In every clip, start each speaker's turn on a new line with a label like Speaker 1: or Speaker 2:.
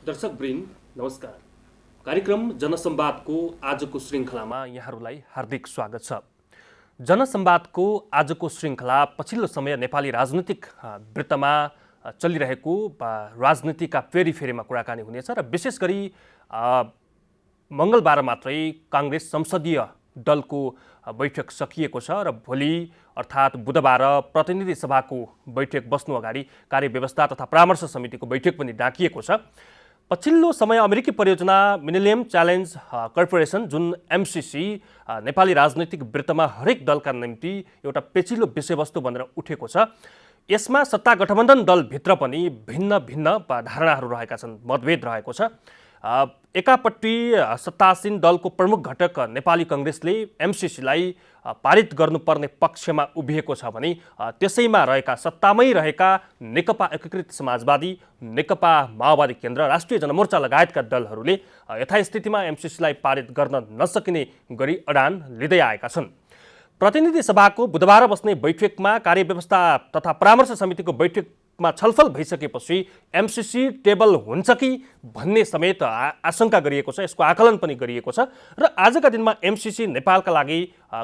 Speaker 1: दर्शकवृन्द नमस्कार। कार्यक्रम जनसंवादको आजको श्रृङ्खलामा यहाँहरूलाई हार्दिक स्वागत छ। जनसंवादको आजको श्रृङ्खला पछिल्लो समय नेपाली राजनीतिक वृत्तमा चलिरहेको राजनीतिका फेरीफेरीमा कुराकानी हुनेछ र विशेष गरी मङ्गलबार मात्रै काङ्ग्रेस संसदीय दलको बैठक सकिएको छ र भोलि अर्थात् बुधबार प्रतिनिधि सभाको बैठक बस्नु अगाडि कार्यव्यवस्था तथा परामर्श समितिको बैठक पनि डाकिएको छ। पछिल्लो समय अमेरिकी परियोजना मिलेनियम च्यालेन्ज कर्पोरेसन जुन एमसीसी नेपाली राजनैतिक वृत्तमा हरेक दलका निम्ति एउटा पेचिलो विषयवस्तु बनेर उठेको छ। यसमा सत्ता गठबन्धन दलभित्र पनि भिन्न भिन्न धारणाहरू रहेका छन्, मतभेद रहेको छ। एकापट्टि सत्तासीन दलको प्रमुख घटक नेपाली काङ्ग्रेसले एमसीसीलाई पारित गर्नुपर्ने पक्षमा उभिएको छ भने त्यसैमा रहेका सत्तामै रहेका नेकपा एकीकृत समाजवादी, नेकपा माओवादी केन्द्र, राष्ट्रिय जनमोर्चा लगायतका दलहरूले यथास्थितिमा एमसीसीलाई पारित गर्न नसकिने गरी अडान लिँदै आएका छन्। प्रतिनिधि सभाको बुधबार बस्ने बैठकमा कार्यव्यवस्था तथा परामर्श समितिको बैठकमा छलफल भइसकेपछि एमसीसी टेबल हुन्छ कि भन्ने समेत आशंका गरिएको छ, यसको आकलन पनि गरिएको छ र आजका दिनमा एमसीसी नेपालका लागि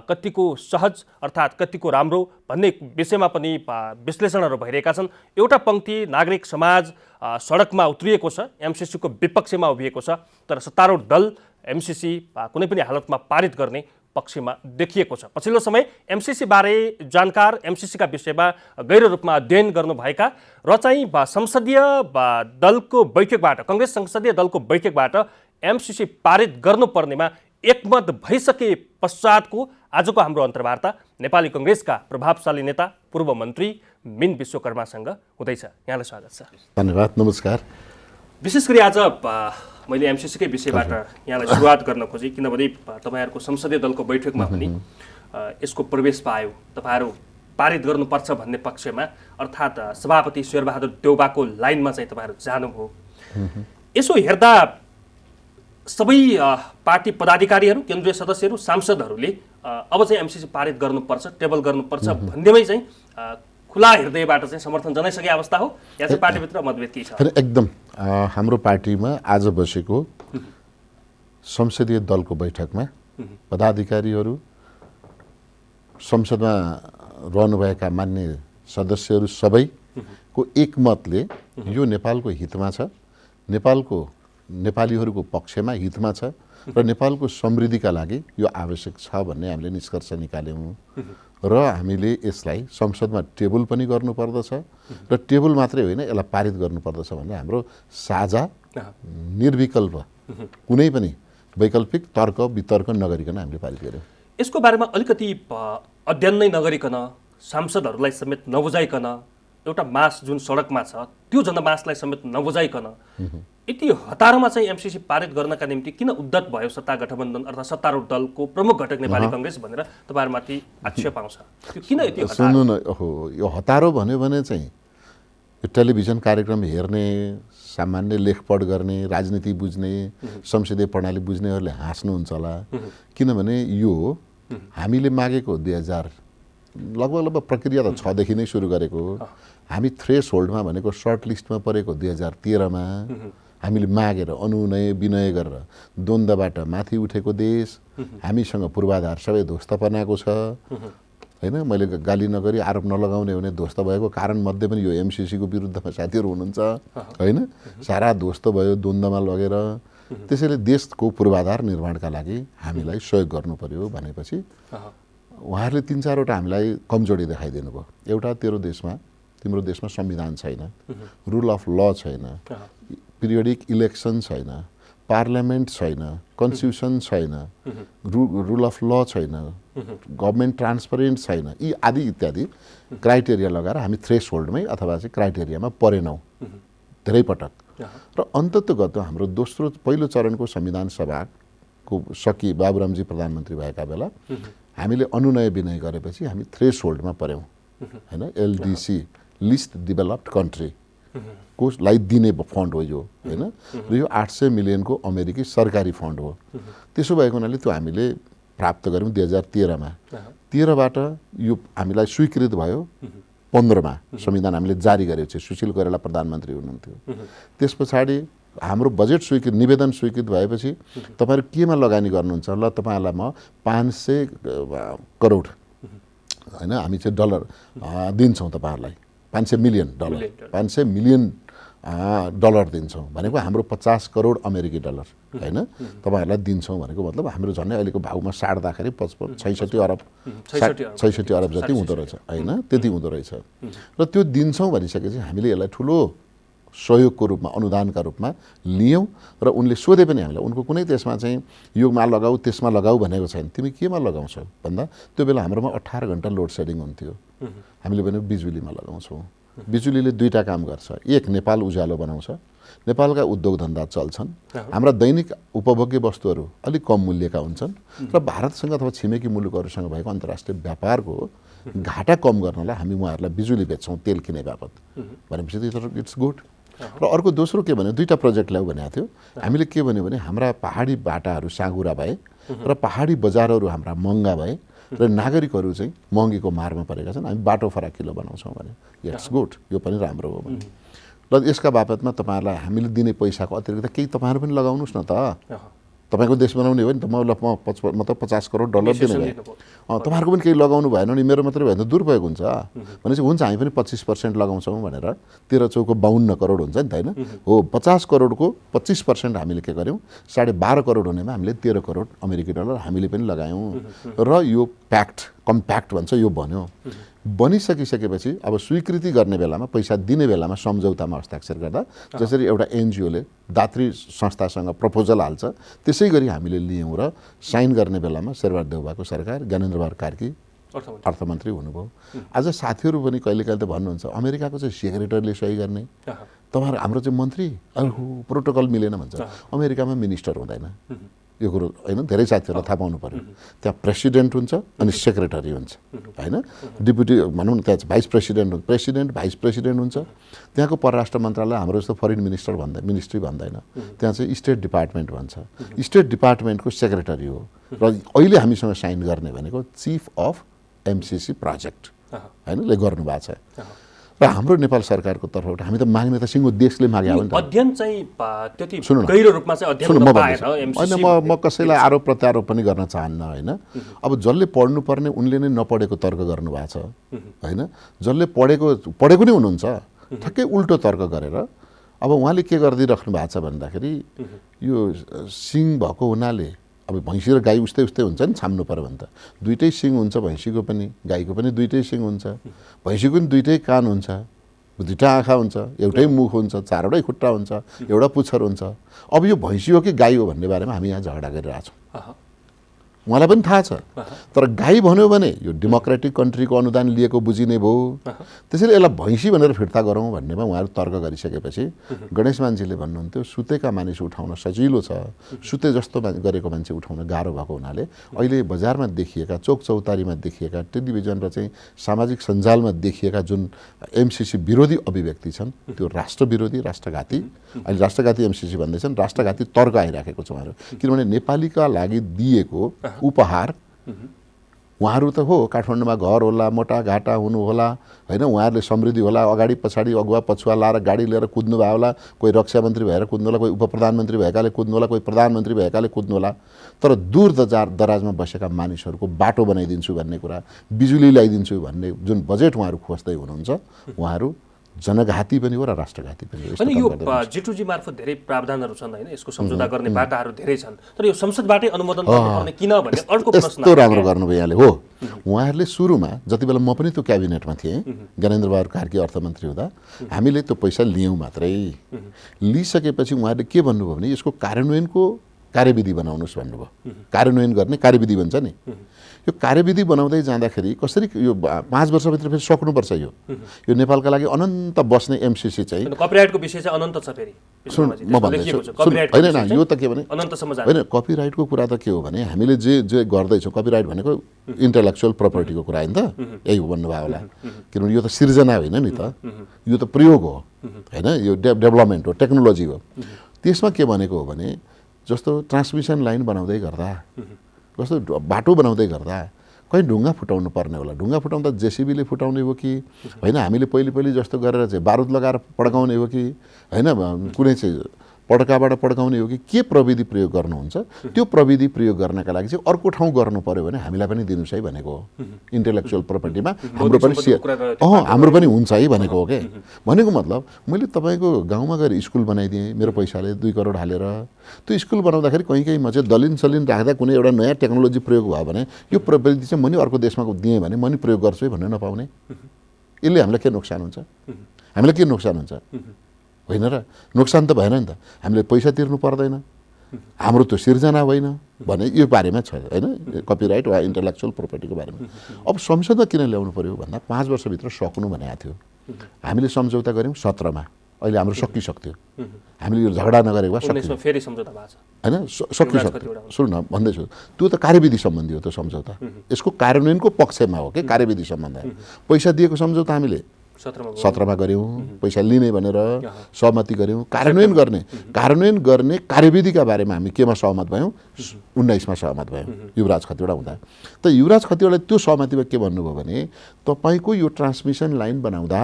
Speaker 1: कतिको सहज अर्थात् कतिको राम्रो भन्ने विषयमा पनि विश्लेषणहरू भइरहेका छन्। एउटा पंक्ति नागरिक समाज सडकमा उत्रिएको छ, एमसीसीको विपक्षमा उभिएको छ, तर सत्तारूढ दल एमसीसी कुनै पनि हालतमा पारित गर्ने पक्षमा देखिएको छ। पछिल्लो समय एमसीसी बारे जानकार, एमसीसीका विषयमा गहिरो रूपमा अध्ययन गर्नुभएका र चाहिँ संसदीय दलको बैठकबाट, काङ्ग्रेस संसदीय दलको बैठकबाट एमसीसी पारित गर्नुपर्नेमा एकमत भइसके पश्चातको आजको हाम्रो अन्तर्वार्ता नेपाली काङ्ग्रेसका प्रभावशाली नेता पूर्व मन्त्री मिन विश्वकर्मासँग हुँदैछ। यहाँलाई स्वागत छ।
Speaker 2: धन्यवाद, नमस्कार।
Speaker 1: विशेष गरी आज मैले एमसीसीकै विषयबाट यहाँलाई सुरुवात गर्न खोजेँ, किनभने तपाईँहरूको संसदीय दलको बैठकमा पनि यसको प्रवेश पायो। तपाईँहरू पारित गर्नुपर्छ भन्ने पक्षमा अर्थात् सभापति शेरबहादुर देउबाको लाइनमा चाहिँ तपाईँहरू जानुभयो। यसो हेर्दा सबै पार्टी पदाधिकारीहरू, केन्द्रीय सदस्यहरू, सांसदहरूले अब चाहिँ एमसीसी पारित गर्नुपर्छ, टेबल गर्नुपर्छ भन्दैमै चाहिँ खुला हृदयबाट चाहिँ समर्थन जनाइसके अवस्था हो या चाहिँ पार्टीभित्र मतभेद के छ?
Speaker 2: एकदम हाम्रो पार्टीमा आज बसेको संसदीय दलको बैठकमा पदाधिकारीहरू, संसदमा रहनुभएका मान्य सदस्यहरू सबैको एकमतले यो नेपालको हितमा छ, नेपालीहरूको पक्षमा हितमा छ र नेपालको समृद्धिका लागि यो आवश्यक छ भन्ने हामीले निष्कर्ष निकाल्यौँ र हामीले यसलाई संसदमा टेबल पनि गर्नुपर्दछ र टेबल मात्रै होइन, यसलाई पारित गर्नुपर्दछ भन्ने हाम्रो साझा निर्विकल्प कुनै पनि वैकल्पिक तर्क वितर्क नगरिकन हामीले पारित गर्यौँ।
Speaker 1: यसको बारेमा अलिकति अध्ययन नै नगरिकन, सांसदहरूलाई समेत नबुझाइकन, एउटा मास जुन सडकमा छ त्यो जनमासलाई समेत नबुझाइकन यति हतारमा चाहिँ एमसीसी पारित गर्नका निम्ति किन उद्धत भयो सत्ता गठबन्धन अर्थात् सत्तारूढ दलको प्रमुख घटक नेपाली काङ्ग्रेस भनेर तपाईँहरूमाथि आक्षेप आउँछ? त्यो किन यति हतारो?
Speaker 2: सुन्नु न, यो हतारो भन्यो भने चाहिँ यो टेलिभिजन कार्यक्रम हेर्ने, सामान्य लेखपढ गर्ने, राजनीति बुझ्ने, संसदीय प्रणाली बुझ्नेहरूले हाँस्नुहुन्छ होला। किनभने यो हामीले मागेको 2000 लगभग प्रक्रिया त 6 देखि नै सुरु गरेको, हामी थ्रेस होल्डमा भनेको सर्ट लिस्टमा परेको 2013मा हामीले मागेर अनुनय विनय गरेर द्वन्द्वबाट माथि उठेको देश, हामीसँग पूर्वाधार सबै ध्वस्त बनाएको छ होइन। मैले गाली नगरी आरोप नलगाउने भने ध्वस्त भएको कारण मध्ये पनि यो एमसीसीको विरुद्धमा साथीहरू हुनुहुन्छ होइन। सारा ध्वस्त भयो द्वन्द्वमा लगेर, त्यसैले देशको पूर्वाधार निर्माणका लागि हामीलाई सहयोग गर्नु पर्यो भनेपछि उहाँहरूले 3-4 वटा हामीलाई कमजोरी देखाइदिनु भयो। एउटा, तिम्रो देशमा संविधान छैन, रुल अफ ल छैन, पिरियडिक इलेक्सन छैन, पार्लियामेन्ट छैन, कन्स्टिट्युसन छैन, रुल अफ ल छैन, गभर्मेन्ट ट्रान्सपरेन्ट छैन, यी आदि इत्यादि क्राइटेरिया लगाएर हामी थ्रेस होल्डमै अथवा चाहिँ क्राइटेरियामा परेनौँ धेरै पटक र अन्ततगत हाम्रो पहिलो चरणको संविधान सभाको बाबुरामजी प्रधानमन्त्री भएका बेला हामीले अनुनय विनय गरेपछि हामी थ्रेस होल्डमा पर्यौँ होइन। एलडिसी लिस्ट डेभलप्ड कन्ट्री को लाई दिने फन्ड हो यो होइन र यो 800 मिलियनको अमेरिकी सरकारी फन्ड हो। त्यसो भएको हुनाले त्यो हामीले प्राप्त गऱ्यौँ 2013 मा। 13 बाट यो हामीलाई स्वीकृत भयो 15 मा संविधान हामीले जारी गरेको छ। सुशील कोइराला प्रधानमन्त्री हुनुहुन्थ्यो। त्यस पछाडि हाम्रो बजेट स्वीकृत निवेदन स्वीकृत भएपछि तपाईँहरू केमा लगानी गर्नुहुन्छ ल तपाईँहरूलाई म 500 करोड होइन हामी चाहिँ डलर दिन्छौँ तपाईँहरूलाई 500 मिलियन डलर 500 मिलियन डलर दिन्छौँ भनेको हाम्रो 50 करोड अमेरिकी डलर होइन तपाईँहरूलाई दिन्छौँ भनेको मतलब हाम्रो झन्डै अहिलेको भाउमा साट्दाखेरि 66 अरब 66 अरब जति हुँदो रहेछ होइन त्यति हुँदो रहेछ र त्यो दिन्छौँ भनिसकेपछि हामीले यसलाई ठुलो सहयोगको रूपमा अनुदानका रूपमा लियौँ र उनले सोधे पनि हामीलाई उनको कुनै त्यसमा चाहिँ योमा लगाऊ त्यसमा लगाऊ भनेको छैन तिमी केमा लगाउँछौ भन्दा त्यो बेला हाम्रोमा 18 घण्टा लोड सेडिङ हुन्थ्यो हामीले भने बिजुलीमा लगाउँछौँ बिजुलीले दुईटा काम गर्छ एक नेपाल उज्यालो बनाउँछ नेपालका उद्योग धन्दा चल्छन् हाम्रा दैनिक उपभोग्य वस्तुहरू अलिक कम मूल्यका हुन्छन् र भारतसँग अथवा छिमेकी मुलुकहरूसँग भएको अन्तर्राष्ट्रिय व्यापारको घाटा कम गर्नलाई हामी उहाँहरूलाई बिजुली बेच्छौँ तेल किने बापत भनेपछि इट्स गुड र अर्को दोस्रो के भने दुईटा प्रोजेक्ट ल्याऊ भनेको थियो हामीले के भन्यो भने हाम्रा पहाडी बाटाहरू साँघुरा भए र पहाडी बजारहरू हाम्रा महँगा भए र नागरिकहरू चाहिँ महँगीको मारमा परेका छन् हामी बाटो फराकिलो बनाउँछौँ भने इट्स गुड यो पनि राम्रो हो भने र यसका बापतमा तपाईँहरूलाई हामीले दिने पैसाको अतिरिक्त केही तपाईँहरू पनि लगाउनुहोस् न त तपाईँको देश बनाउने हो नि त म 50 करोड डलर दिने भएँ तपाईँहरूको पनि केही लगाउनु भएन नि मेरो मात्रै भयो भने त दुरुपयोग हुन्छ भनेपछि हुन्छ हामी पनि 25% लगाउँछौँ भनेर 13 चौको 52 करोड हुन्छ नि त होइन हो 50 करोडको 25% हामीले के गर्यौँ 12.5 करोड हुनेमा हामीले 13 करोड अमेरिकी डलर हामीले पनि लगायौँ र यो कम्प्याक्ट भन्छ यो बन्यो बनिसकिसकेपछि अब स्वीकृति गर्ने बेलामा पैसा दिने बेलामा सम्झौतामा हस्ताक्षर गर्दा जसरी एउटा एनजिओले दात्री संस्थासँग प्रपोजल हाल्छ त्यसै गरी हामीले लियौँ र साइन गर्ने बेलामा शेरबहादुर देउवाको सरकार ज्ञानेन्द्रबहादुर कार्की अर्थमन्त्री हुनुभयो आज साथीहरू पनि कहिले त भन्नुहुन्छ अमेरिकाको चाहिँ सेक्रेटरीले सही गर्ने तपाईँहरू हाम्रो चाहिँ मन्त्री प्रोटोकल मिलेन भन्छ अमेरिकामा मिनिस्टर हुँदैन यो कुरो होइन धेरै साथीहरूलाई थाहा पाउनु पर्यो त्यहाँ प्रेसिडेन्ट हुन्छ अनि सेक्रेटरी हुन्छ होइन डिप्युटी भनौँ न त्यहाँ भाइस प्रेसिडेन्ट भाइस प्रेसिडेन्ट हुन्छ त्यहाँको परराष्ट्र मन्त्रालय हाम्रो जस्तो फरेन मिनिस्ट्री भन्दैन त्यहाँ चाहिँ स्टेट डिपार्टमेन्ट भन्छ स्टेट डिपार्टमेन्टको सेक्रेटरी हो र अहिले हामीसँग साइन गर्ने भनेको चिफ अफ एमसिसी प्रोजेक्ट होइन ले गर्नुभएको छ र हाम्रो नेपाल सरकारको तर्फबाट हामी त माग्ने त सिङ्गो देशले मागे हो नि त
Speaker 1: अध्ययन चाहिँ त्यति गहिरो रूपमा चाहिँ अध्ययन नपाएर
Speaker 2: हैन म कसैलाई आरोप प्रत्यारोप पनि गर्न चाहन्न हैन अब जसले पढ्नु पर्ने उनले नै नपढेको तर्क गर्नु भएको छ हैन जसले पढेको नै हुनुहुन्छ ठ्याक्कै उल्टो तर्क गरेर अब उहाँले के गर्दिराख्नु भएको छ भन्दाखेरि यो सिङ भएको हुनाले अब भैँसी र गाई उस्तै हुन्छ नि छाम्नु पर्यो भने त दुईटै सिङ हुन्छ भैँसीको पनि गाईको पनि दुईटै सिङ हुन्छ भैँसीको पनि दुईटै कान हुन्छ दुईटा आँखा हुन्छ एउटै मुख हुन्छ चारवटै खुट्टा हुन्छ एउटा पुच्छर हुन्छ अब यो भैँसी हो कि गाई हो भन्ने बारेमा हामी यहाँ झगडा गरिरहेछौँ उहाँलाई पनि थाहा छ तर गाई भन्यो भने यो डेमोक्रेटिक कन्ट्रीको अनुदान लिएको बुझिने भयो त्यसैले यसलाई भैँसी भनेर फिर्ता गरौँ भन्नेमा उहाँहरू तर्क गरिसकेपछि गणेश मान्छेले भन्नुहुन्थ्यो सुतेका मानिस उठाउन सजिलो छ सुते जस्तो गरेको मान्छे उठाउन गाह्रो भएको हुनाले अहिले बजारमा देखिएका चोक चौतारीमा देखिएका टेलिभिजन र चाहिँ सामाजिक सञ्जालमा देखिएका जुन एमसिसी विरोधी अभिव्यक्ति छन् त्यो राष्ट्र विरोधी राष्ट्रघाती अहिले राष्ट्रघाती एमसिसी भन्दैछन् राष्ट्रघाती तर्क आइराखेको छ उहाँहरू किनभने नेपालीका लागि दिएको उपहार उहाँहरू त हो काठमाडौँमा घर होला मोटा घाटा हुनु होला हैन उहाँहरूले समृद्धि होला अगाडि पछाडि अगुवा पछुवा लाएर गाडी लिएर कुद्नु भयो होला कोही रक्षा मन्त्री भएर कुद्नु होला कोही उपप्रधानमन्त्री भएकाले कुद्नु होला कोही प्रधानमन्त्री भएकाले कुद्नु होला तर दूर दराजमा बसेका मानिसहरूको बाटो बनाइदिन्छु भन्ने कुरा बिजुली ल्याइदिन्छु भन्ने जुन बजेट उहाँहरू खोज्दै हुनुहुन्छ उहाँहरू जनघाती पनि हो र राष्ट्रघाती पनि हो।
Speaker 1: अनि यो जेटुजी मार्फत धेरै प्रावधानहरू छन् हैन यसको सम्झौता गर्ने बाटाहरू धेरै छन् तर यो संसदबाटै अनुमोदन गर्नुपर्ने किन भन्ने अर्को प्रश्न
Speaker 2: यस्तो राम्रो गर्नुभयो यहाँले हो उहाँहरूले सुरुमा जति बेला म पनि त्यो क्याबिनेटमा थिएँ ज्ञानेन्द्रबहादुर कार्की अर्थमन्त्री हुँदा हामीले त्यो पैसा लियौँ मात्रै लिइसकेपछि उहाँहरूले के भन्नुभयो भने यसको कार्यान्वयनको कार्यविधि बनाउनुहोस् भन्नुभयो कार्यान्वयन गर्ने कार्यविधि भन्छ नि यो कार्यविधि बनाउँदै जाँदाखेरि कसरी यो 5 वर्षभित्र फेरि सक्नुपर्छ यो नेपालका लागि अनन्त बस्ने एमसिसी चाहिँ
Speaker 1: कपिराइटको विषय चाहिँ अनन्त छ फेरि
Speaker 2: म भन्दैछु हैन यो त के भने
Speaker 1: अनन्तसम्म जान्छ
Speaker 2: हैन कपिराइटको कुरा त के हो भने हामीले जे गर्दैछौँ कपिराइट भनेको इन्टेलेक्चुअल प्रपर्टीको कुरा हैन त यही हो भन्नुभयो होला किनभने यो त सिर्जना होइन नि त यो त प्रयोग हो हैन यो डेभलपमेन्ट हो टेक्नोलोजी हो त्यसमा के भनेको हो भने जस्तो ट्रान्समिसन लाइन बनाउँदै गर्दा जस्तो बाटो बनाउँदै गर्दा कहीँ ढुङ्गा फुटाउनु पर्ने होला ढुङ्गा फुटाउँदा जेसिबीले फुटाउने हो कि होइन हामीले पहिले जस्तो गरेर चाहिँ बारुद लगाएर पड्काउने हो कि होइन कुनै चाहिँ पड्काबाट पड्काउने हो कि के प्रविधि प्रयोग गर्नुहुन्छ, त्यो प्रविधि प्रयोग गर्नका लागि चाहिँ अर्को ठाउँ गर्नु पर्यो भने हामीलाई पनि दिनुहोस् है भनेको हो। इन्टेलेक्चुअल प्रपर्टीमा हाम्रो पनि हाम्रो पनि हुन्छ है भनेको हो। क्या भनेको मतलब मैले तपाईँको गाउँमा गएर स्कुल बनाइदिएँ मेरो पैसाले 2 करोड हालेर। त्यो स्कुल बनाउँदाखेरि कहीँ म चाहिँ दलिन सलिन राख्दा कुनै एउटा नयाँ टेक्नोलोजी प्रयोग भयो भने यो प्रविधि चाहिँ म नि अर्को देशमा दिएँ भने म नि प्रयोग गर्छु है भन्ने नपाउने, यसले हामीलाई के नोक्सान हुन्छ? हामीलाई के नोक्सान हुन्छ? होइन र, नोक्सान त भएन नि त। हामीले पैसा तिर्नु पर्दैन, हाम्रो त्यो सिर्जना होइन भने यो बारेमा छ होइन, कपिराइट वा इन्टेलेक्चुअल प्रपर्टीको बारेमा। अब संसदमा किन ल्याउनु पर्यो भन्दा 5 वर्षभित्र सक्नु भनेको थियो। हामीले सम्झौता गऱ्यौँ 17मा, अहिले हाम्रो सकिसक्थ्यो। हामीले यो झगडा नगरेको भए सकियो
Speaker 1: फेरि सम्झौता भएको छ
Speaker 2: होइन, सकिसक्थ्यो। सुन्नु न भन्दैछु, त्यो त कार्यविधि सम्बन्धी हो त्यो सम्झौता, यसको कार्यान्वयनको पक्षमा हो कि कार्यविधि सम्बन्ध। पैसा दिएको सम्झौता हामीले 17मा गऱ्यौँ, पैसा लिने भनेर सहमति गऱ्यौँ। कार्यान्वयन गर्ने कार्यविधिका बारेमा हामी केमा सहमत भयौँ? 19मा सहमत भयौँ युवराज खतिवडा हुँदा। त युवराज खतिवडाले त्यो सहमतिमा के भन्नुभयो भने तपाईँको यो ट्रान्समिसन लाइन बनाउँदा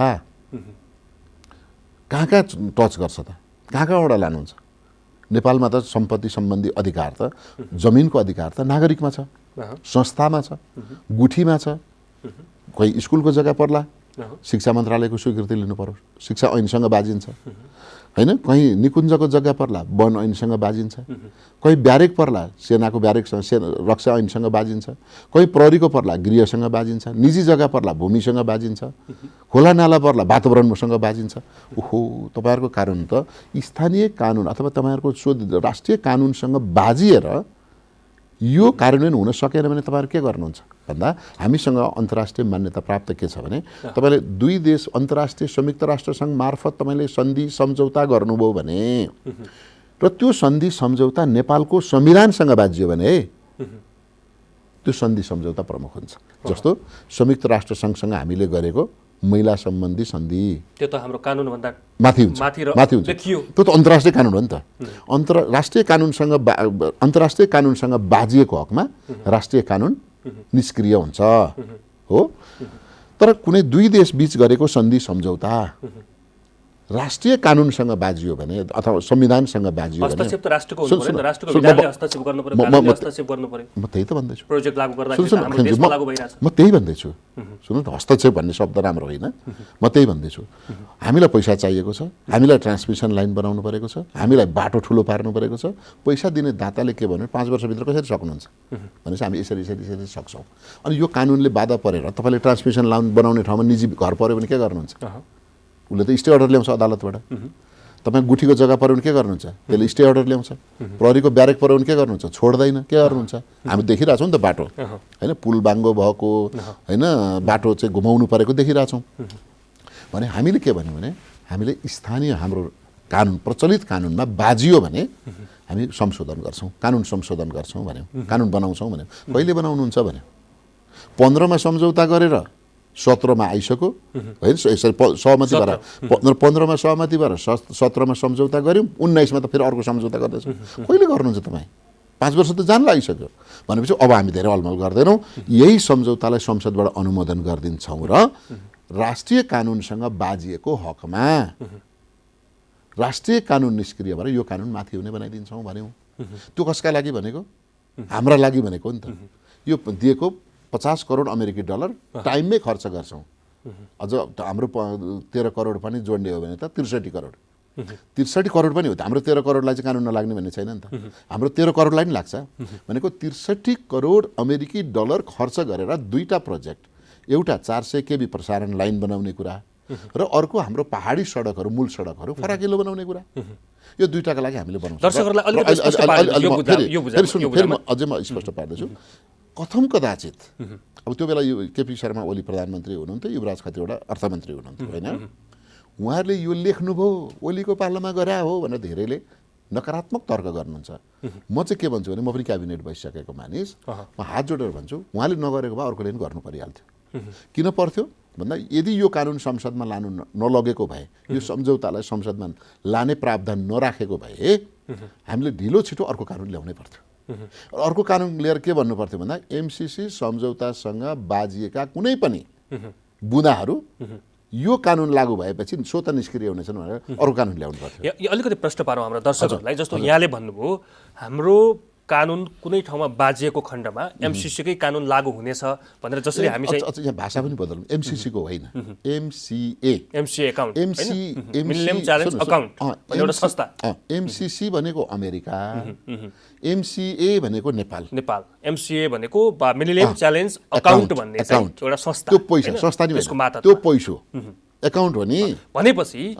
Speaker 2: कहाँ टच गर्छ त, कहाँबाट लानुहुन्छ? नेपालमा त सम्पत्ति सम्बन्धी अधिकार त, जमिनको अधिकार त नागरिकमा छ, संस्थामा छ, गुठीमा छ। कोही स्कुलको जग्गा पर्ला शिक्षा मन्त्रालयको स्वीकृति लिनु पर्यो, शिक्षा ऐनसँग बाजिन्छ होइन। कहीँ निकुञ्जको जग्गा पर्ला वन ऐनसँग बाजिन्छ, कहीँ ब्यारेक पर्ला सेनाको ब्यारेकसँग रक्षा ऐनसँग बाजिन्छ, कहीँ प्रहरीको पर्ला गृहसँग बाजिन्छ, निजी जग्गा पर्ला भूमिसँग बाजिन्छ, खोला नाला पर्ला वातावरणसँग बाजिन्छ। ओहो, तपाईँहरूको कानुन त स्थानीय कानुन अथवा तपाईँहरूको राष्ट्रिय कानुनसँग बाजिएर यो कार्यान्वयन हुन सकेन भने तपाईँहरू के गर्नुहुन्छ भन्दा हामीसँग अन्तर्राष्ट्रिय मान्यता प्राप्त के छ भने तपाईँले 2 देश अन्तर्राष्ट्रिय संयुक्त राष्ट्रसङ्घ मार्फत तपाईँले सन्धि सम्झौता गर्नुभयो भने र त्यो सन्धि सम्झौता नेपालको संविधानसँग बाजियो भने त्यो सन्धि सम्झौता प्रमुख हुन्छ। जस्तो संयुक्त राष्ट्रसङ्घसँग हामीले गरेको महिला सम्बन्धी सन्धि,
Speaker 1: त्यो त हाम्रो कानुनभन्दा
Speaker 2: माथि हुन्छ। त्यो त अन्तर्राष्ट्रिय कानुन हो नि त। अन्तर्राष्ट्रिय कानुनसँग बाजिएको हकमा राष्ट्रिय कानुन निष्क्रिय हुन्छ हो। तर कुनै 2 देश बीच गरेको सन्धि सम्झौता राष्ट्रिय कानुनसँग बाजियो भने अथवा संविधानसँग बाजियो भने
Speaker 1: हस्तक्षेप त राष्ट्रको हुनु पर्यो, राष्ट्रको विधानले हस्तक्षेप गर्नु पर्यो, कानुनले हस्तक्षेप गर्नु पर्यो।
Speaker 2: म त्यही त भन्दैछु,
Speaker 1: प्रोजेक्ट लागू गर्दाखेरि हाम्रो देशमा लागू भइरहेछ।
Speaker 2: म त्यही भन्दैछु। सुन्नु त, हस्तक्षेप भन्ने शब्द राम्रो होइन, म त्यही भन्दैछु। हामीलाई पैसा चाहिएको छ, हामीलाई ट्रान्समिसन लाइन बनाउनु परेको छ, हामीलाई बाटो ठुलो पार्नु परेको छ। पैसा दिने दाताले के भन्यो 5 वर्षभित्र कसरी सक्नुहुन्छ भनेपछि हामी यसरी सक्छौँ। अनि यो कानुनले बाधा परेर तपाईँले ट्रान्समिसन लाइन बनाउने ठाउँमा निजी घर पऱ्यो भने के गर्नुहुन्छ? उसले त स्टे अर्डर ल्याउँछ अदालतबाट। तपाईँ गुठीको जग्गा पऱ्यो भने के गर्नुहुन्छ? त्यसले स्टे अर्डर ल्याउँछ। प्रहरीको ब्यारेक पऱ्यो भने के गर्नुहुन्छ? छोड्दैन। के गर्नुहुन्छ? हामी देखिरहेछौँ नि त बाटो होइन, पुल बाङ्गो भएको होइन, बाटो चाहिँ घुमाउनु परेको देखिरहेछौँ। भने हामीले के भन्यौँ भने हामीले स्थानीय हाम्रो कानुन प्रचलित कानुनमा बाजियो भने हामी संशोधन गर्छौँ, कानुन संशोधन गर्छौँ भन्यौँ, कानुन बनाउँछौँ भन्यौँ। कहिले बनाउनुहुन्छ भन्यो 15मा सम्झौता गरेर 17मा आइसक्यो होइन, सहमति भएर 15मा सहमति भएर 17मा सम्झौता गऱ्यौँ, 19मा त फेरि अर्को सम्झौता गर्दैछौँ। कहिले गर्नुहुन्छ तपाईँ? 5 वर्ष त जान लागिसक्यो भनेपछि अब हामी धेरै अलमल गर्दैनौँ, यही सम्झौतालाई संसदबाट अनुमोदन गरिदिन्छौँ र राष्ट्रिय कानुनसँग बाजिएको हकमा राष्ट्रिय कानुन निष्क्रिय भएर यो कानुन माथि हुने बनाइदिन्छौँ भन्यौँ। त्यो कसका लागि भनेको? हाम्रा लागि भनेको नि त। यो दिएको 50 करोड अमेरिकी डलर टाइममै खर्च गर्छौँ। अझ हाम्रो 13 करोड पनि जोड्ने हो भने त 63 करोड 63 करोड पनि हो त। हाम्रो 13 करोडलाई चाहिँ कानुन नलाग्ने भन्ने छैन नि त। हाम्रो 13 करोडलाई नि लाग्छ भनेको 63 करोड अमेरिकी डलर खर्च गरेर 2टा प्रोजेक्ट, एउटा 400 केबी प्रसारण लाइन बनाउने कुरा र अर्को हाम्रो पहाडी सडकहरू मूल सडकहरू फराकिलो बनाउने कुरा। यो 2टाका लागि हामीले बनाउँछौँ। अझै म स्पष्ट पार्दैछु। कथम कदाचित अब त्यो बेला यो केपी शर्मा ओली प्रधानमन्त्री हुनुहुन्थ्यो, युवराज खतिवडा अर्थमन्त्री हुनुहुन्थ्यो होइन। उहाँहरूले यो लेख्नुभयो ओलीको पालामा गरा हो भनेर धेरैले नकारात्मक तर्क गर्नुहुन्छ। म चाहिँ के भन्छु भने म पनि क्याबिनेट बसिसकेको मानिस, म हात जोडेर भन्छु उहाँले नगरेको भए अर्कोले पनि गर्नु परिहाल्थ्यो। किन पर्थ्यो भन्दा यदि यो कानुन संसदमा लानु नलगेको भए, यो सम्झौतालाई संसदमा लाने प्रावधान नराखेको भए हामीले ढिलो छिटो अर्को कानुन ल्याउनै पर्थ्यो। अर्को कानुन लिएर के भन्नु पर्थ्यो भन्दा MCC सम्झौतासँग बाजिएका कुनै पनि बुँदाहरू यो कानुन लागू भएपछि स्वत निष्क्रिय हुनेछन् भनेर अरू कानुन ल्याउनु पर्थ्यो।
Speaker 1: यो अलिकति प्रश्न पारौँ हाम्रो दर्शकहरूलाई। जस्तो यहाँले भन्नुभयो हाम्रो कानुन कुनै ठाउँमा बाजिएको खण्डमा एमसीसीकै कानुन लागू हुनेछ भनेर, जसरी हामी चाहिँ
Speaker 2: यहाँ भाषा पनि बदलौँ, एमसीसीको होइन, MCA
Speaker 1: account,
Speaker 2: millennium
Speaker 1: challenge account एउटा संस्था।
Speaker 2: एमसीसी भनेको अमेरिका, एमसीए भनेको नेपाल,
Speaker 1: एमसीए भनेको मिलेनियम च्यालेन्ज अकाउन्ट भन्ने चाहिँ एउटा संस्था।
Speaker 2: त्यो पैसा संस्था नि होइन, त्यो पैसा एकाउन्ट हो नि।
Speaker 1: भनेपछि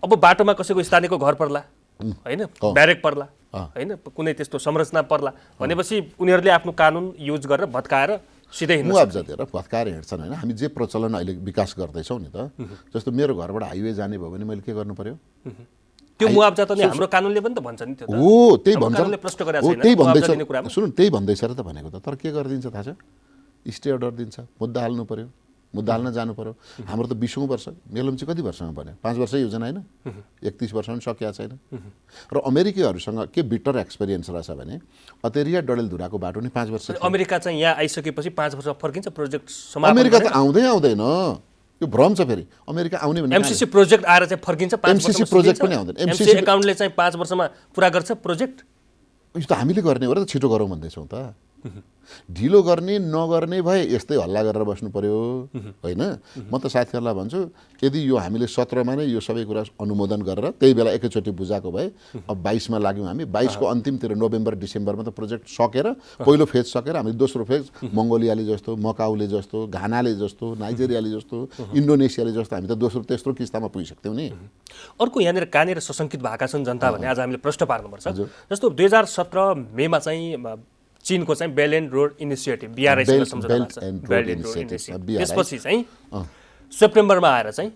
Speaker 1: अब बाटोमा कसैको स्थानीयको घर पर्ला होइन, ब्यारेक पर्ला होइन, कुनै त्यस्तो संरचना पर्ला भनेपछि उनीहरूले आफ्नो कानुन युज गरेर भत्काएर सिधै
Speaker 2: मुआब्जा दिएर भत्काएर हिँड्छन् होइन। हामी जे प्रचलन अहिले विकास गर्दैछौँ नि त, जस्तो मेरो घरबाट हाइवे जाने भयो भने मैले के गर्नु पर्यो?
Speaker 1: त्यो मुआब्जा त नि हाम्रो कानुनले पनि त भन्छ नि। त्यो
Speaker 2: हो त्यही भन्छ,
Speaker 1: प्रश्न गरेको छैन,
Speaker 2: त्यही भन्दैछ। सुन्नु त्यही भन्दैछ र त भनेको त। तर के गरिदिन्छ थाहा छ? स्टे अर्डर दिन्छ, मुद्दा हाल्नु पर्यो, मुद्दा हाल्न जानु पर्यो। हाम्रो त 20औं वर्ष, मेलम चाहिँ कति वर्षमा बन्यो? 5 वर्षै योजना होइन, 31 वर्षमा सकिया छैन। र अमेरिकीहरूसँग के बिटर एक्सपिरियन्स रहेछ भने अतेरिया डडेलधुराको बाटो नि 5 वर्ष।
Speaker 1: अमेरिका चाहिँ यहाँ आइसकेपछि 5 वर्ष फर्किन्छ प्रोजेक्ट समाप्त।
Speaker 2: अमेरिका त आउँदैन, यो भ्रम छ फेरि। अमेरिका आउने भने
Speaker 1: एमसीसी प्रोजेक्ट आएर चाहिँ फर्किन्छ 5 वर्षमा।
Speaker 2: एमसीसी प्रोजेक्ट पनि आउँदैन,
Speaker 1: एमसीसी अकाउन्टले चाहिँ 5 वर्षमा पुरा गर्छ प्रोजेक्ट।
Speaker 2: यो त हामीले गर्ने हो र त, छिटो गरौँ भन्दैछौँ त। ढिलो गर्ने नगर्ने भए यस्तै हल्ला गरेर बस्नु पर्यो होइन। म त साथीहरूलाई भन्छु, यदि यो हामीले 17मा नै यो सबै कुरा अनुमोदन गरेर त्यही बेला एकैचोटि बुझाएको भए अब 22मा लाग्यौँ हामी। 22को अन्तिमतिर नोभेम्बर डिसेम्बरमा त प्रोजेक्ट सकेर, पहिलो फेज सकेर हामी दोस्रो फेज मङ्गोलियाले जस्तो, मकाउले जस्तो, घानाले जस्तो, नाइजेरियाले जस्तो, इन्डोनेसियाले जस्तो हामी त दोस्रो तेस्रो किस्तामा पुगिसक्थ्यौँ नि।
Speaker 1: अर्को यहाँनिर कहाँनिर सशङ्कित भएका छन् जनता भने आज हामीले प्रश्न पार्नुपर्छ। जस्तो 2017 मेमा चाहिँ चीनको चाहिँ बेल्ट एन्ड रोड इनिसिएटिभ BRIसँग सम्झौता भएको छ। बेल्ट एन्ड रोड इनिसिएटिभ त्यसपछि चाहिँ सेप्टेम्बरमा आएर चाहिँ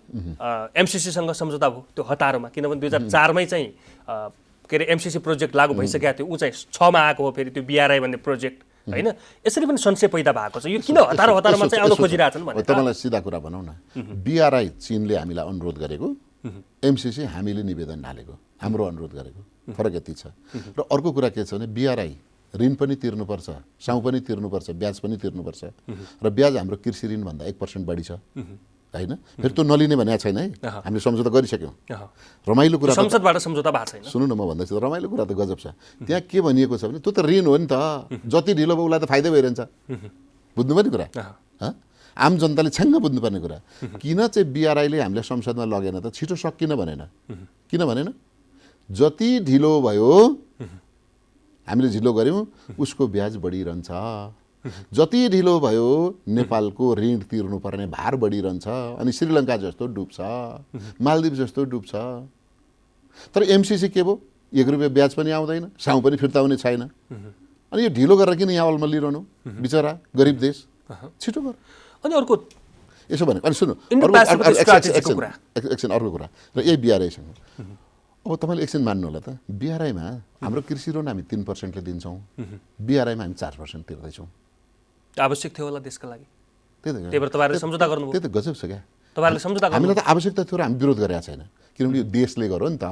Speaker 1: एमसीसीसँग सम्झौता भयो त्यो हतारोमा। किनभने 2004मै चाहिँ के अरे एमसीसी प्रोजेक्ट लागू भइसकेको थियो, ऊ चाहिँ 6मा आएको हो फेरि त्यो BRI भन्ने प्रोजेक्ट होइन। यसरी पनि संशय पैदा भएको छ। यो किन हतारोमा चाहिँ आउन खोजिरहेछन् भने
Speaker 2: तपाईँलाई सिधा कुरा भनौँ न, BRI चीनले हामीलाई अनुरोध गरेको, एमसीसी हामीले निवेदन हालेको, हाम्रो अनुरोध गरेको, फरक यति छ। र अर्को कुरा के छ भने BRI ऋण पनि तिर्नुपर्छ, साउ पनि तिर्नुपर्छ, ब्याज पनि तिर्नुपर्छ। र ब्याज हाम्रो कृषि ऋणभन्दा 1% बढी छ होइन। फेरि त्यो नलिने भनेको छैन है, हामीले सम्झौता गरिसक्यौँ। रमाइलो कुरा
Speaker 1: संसदबाट सम्झौता भएको छैन।
Speaker 2: सुन्नु न, म भन्दैछु रमाइलो कुरा त गजब छ। त्यहाँ के भनिएको छ भने त्यो त ऋण हो नि त, जति ढिलो भयो उसलाई त फाइदै भइरहन्छ। बुझ्नुपर्ने कुरा, आम जनताले छ्याङ्ग बुझ्नुपर्ने कुरा। किन चाहिँ BRIले हामीलाई संसदमा लगेन त? छिटो सकिन भनेन। किन भनेन? जति ढिलो भयो हामीले ढिलो गऱ्यौँ उसको ब्याज बढिरहन्छ, जति ढिलो भयो नेपालको ऋण तिर्नुपर्ने भार बढिरहन्छ, अनि श्रीलङ्का जस्तो डुब्छ, मालदिव जस्तो डुब्छ। तर एमसीसी के भयो? 1 रुपियाँ ब्याज पनि आउँदैन, साउ पनि फिर्ता हुने छैन। अनि यो ढिलो गरेर किन यहाँ अल्मलिरहनु? बिचरा गरिब देश, छिटो गर।
Speaker 1: अनि अर्को
Speaker 2: यसो भने अनि सुन्नु एकछिन अर्को कुरा र यही BRIसँग। अब तपाईँले एकछिन मान्नु होला त, BRIमा हाम्रो कृषि ऋण हामी 3%ले दिन्छौँ, BRIमा हामी 4% तिर्दैछौँ।
Speaker 1: आवश्यक थियो होला देशका लागि,
Speaker 2: त्यही
Speaker 1: भएर तपाईँहरूले सम्झौता गर्नुभयो।
Speaker 2: त्यही त गजब छ क्या।
Speaker 1: तपाईँहरूले सम्झौता गर्नु,
Speaker 2: हामीलाई त आवश्यकता थियो र हामी विरोध गरेका छैन, किनभने यो देशले गर्यो नि त।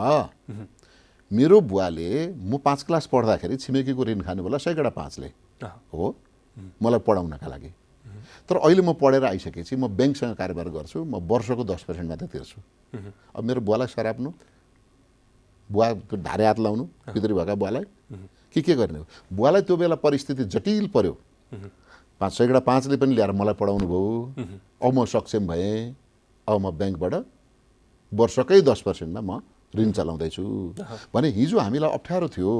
Speaker 2: मेरो बुवाले म 5 क्लास पढ्दाखेरि छिमेकीको ऋण खानु होला 100/5ले हो मलाई पढाउनका लागि। तर अहिले म पढेर आइसकेपछि म ब्याङ्कसँग कारोबार गर्छु, म वर्षको 10% मात्रै तिर्छु। अब मेरो बुवालाई सराप्नु, बुवा ढारे हात लाउनु भित्री भएका बुवालाई के गर्ने हो? बुवालाई त्यो बेला परिस्थिति जटिल पर्यो, 500/5ले पनि ल्याएर मलाई पढाउनु भयो। अब म सक्षम भएँ, अब म ब्याङ्कबाट वर्षकै 10%मा म ऋण चलाउँदैछु भने हिजो हामीलाई अप्ठ्यारो थियो।